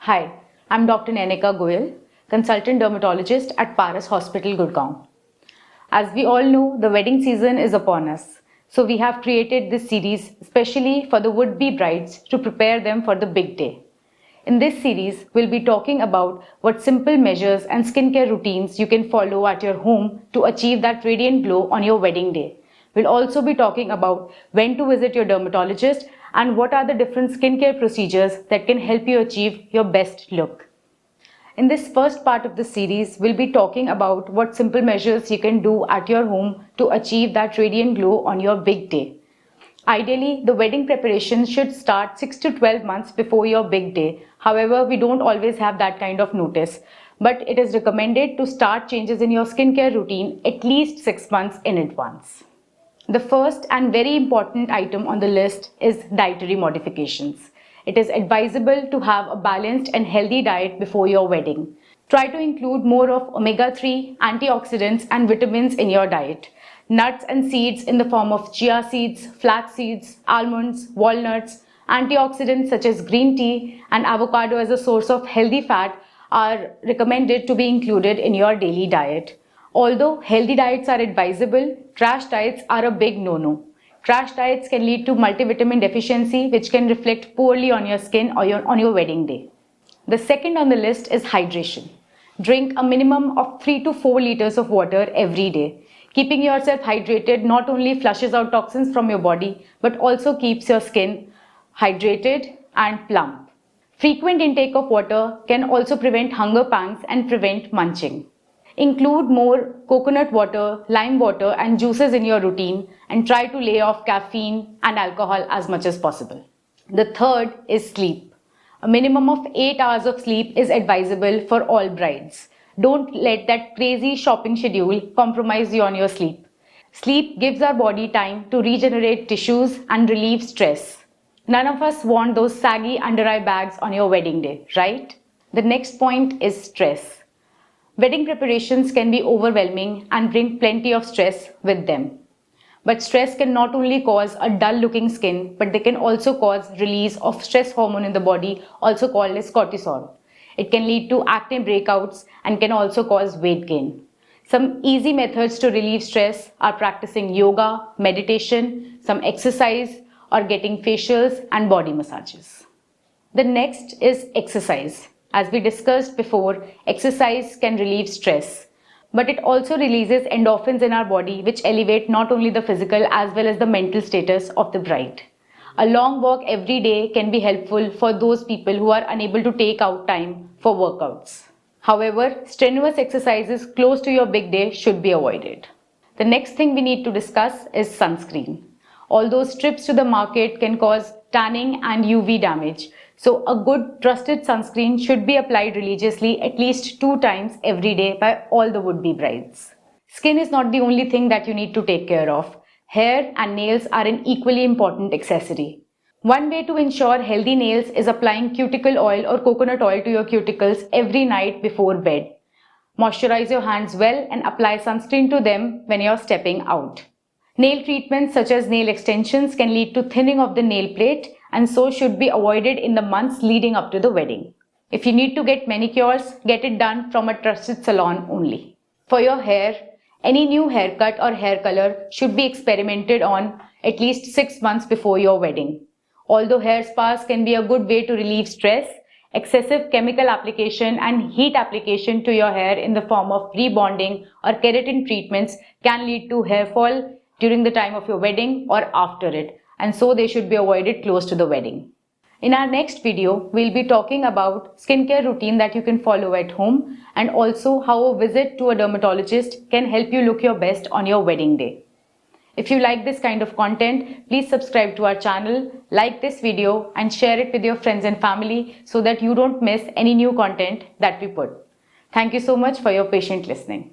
Hi, I'm Dr. Nainika Goel, consultant dermatologist at Paras Hospital, Gurgaon. As we all know, the wedding season is upon us. So we have created this series especially for the would-be brides to prepare them for the big day. In this series, we'll be talking about what simple measures and skincare routines you can follow at your home to achieve that radiant glow on your wedding day. We'll also be talking about when to visit your dermatologist and what are the different skincare procedures that can help you achieve your best look. In this first part of the series, we'll be talking about what simple measures you can do at your home to achieve that radiant glow on your big day. Ideally, the wedding preparations should start 6 to 12 months before your big day. However, we don't always have that kind of notice. But it is recommended to start changes in your skincare routine at least 6 months in advance. The first and very important item on the list is dietary modifications. It is advisable to have a balanced and healthy diet before your wedding. Try to include more of omega-3, antioxidants and vitamins in your diet. Nuts and seeds in the form of chia seeds, flax seeds, almonds, walnuts, antioxidants such as green tea and avocado as a source of healthy fat are recommended to be included in your daily diet. Although healthy diets are advisable, trash diets are a big no-no. Trash diets can lead to multivitamin deficiency, which can reflect poorly on your skin or on your wedding day. The second on the list is hydration. Drink a minimum of 3 to 4 liters of water every day. Keeping yourself hydrated not only flushes out toxins from your body, but also keeps your skin hydrated and plump. Frequent intake of water can also prevent hunger pangs and prevent munching. Include more coconut water, lime water and juices in your routine and try to lay off caffeine and alcohol as much as possible. The third is sleep. A minimum of 8 hours of sleep is advisable for all brides. Don't let that crazy shopping schedule compromise you on your sleep. Sleep gives our body time to regenerate tissues and relieve stress. None of us want those saggy under-eye bags on your wedding day, right? The next point is stress. Wedding preparations can be overwhelming and bring plenty of stress with them. But stress can not only cause a dull-looking skin, but they can also cause release of stress hormone in the body, also called as cortisol. It can lead to acne breakouts and can also cause weight gain. Some easy methods to relieve stress are practicing yoga, meditation, some exercise, or getting facials and body massages. The next is exercise. As we discussed before, exercise can relieve stress, but it also releases endorphins in our body which elevate not only the physical as well as the mental status of the bride. A long walk every day can be helpful for those people who are unable to take out time for workouts. However, strenuous exercises close to your big day should be avoided. The next thing we need to discuss is sunscreen. Although strips to the market can cause tanning and UV damage, so a good trusted sunscreen should be applied religiously at least 2 times every day by all the would-be brides. Skin is not the only thing that you need to take care of. Hair and nails are an equally important accessory. One way to ensure healthy nails is applying cuticle oil or coconut oil to your cuticles every night before bed. Moisturize your hands well and apply sunscreen to them when you're stepping out. Nail treatments such as nail extensions can lead to thinning of the nail plate and so should be avoided in the months leading up to the wedding. If you need to get manicures, get it done from a trusted salon only. For your hair, any new haircut or hair color should be experimented on at least 6 months before your wedding. Although hair spas can be a good way to relieve stress, excessive chemical application and heat application to your hair in the form of rebonding or keratin treatments can lead to hair fall during the time of your wedding or after it, and so they should be avoided close to the wedding. In our next video, we'll be talking about skincare routine that you can follow at home and also how a visit to a dermatologist can help you look your best on your wedding day. If you like this kind of content, please subscribe to our channel, like this video and share it with your friends and family so that you don't miss any new content that we put. Thank you so much for your patient listening.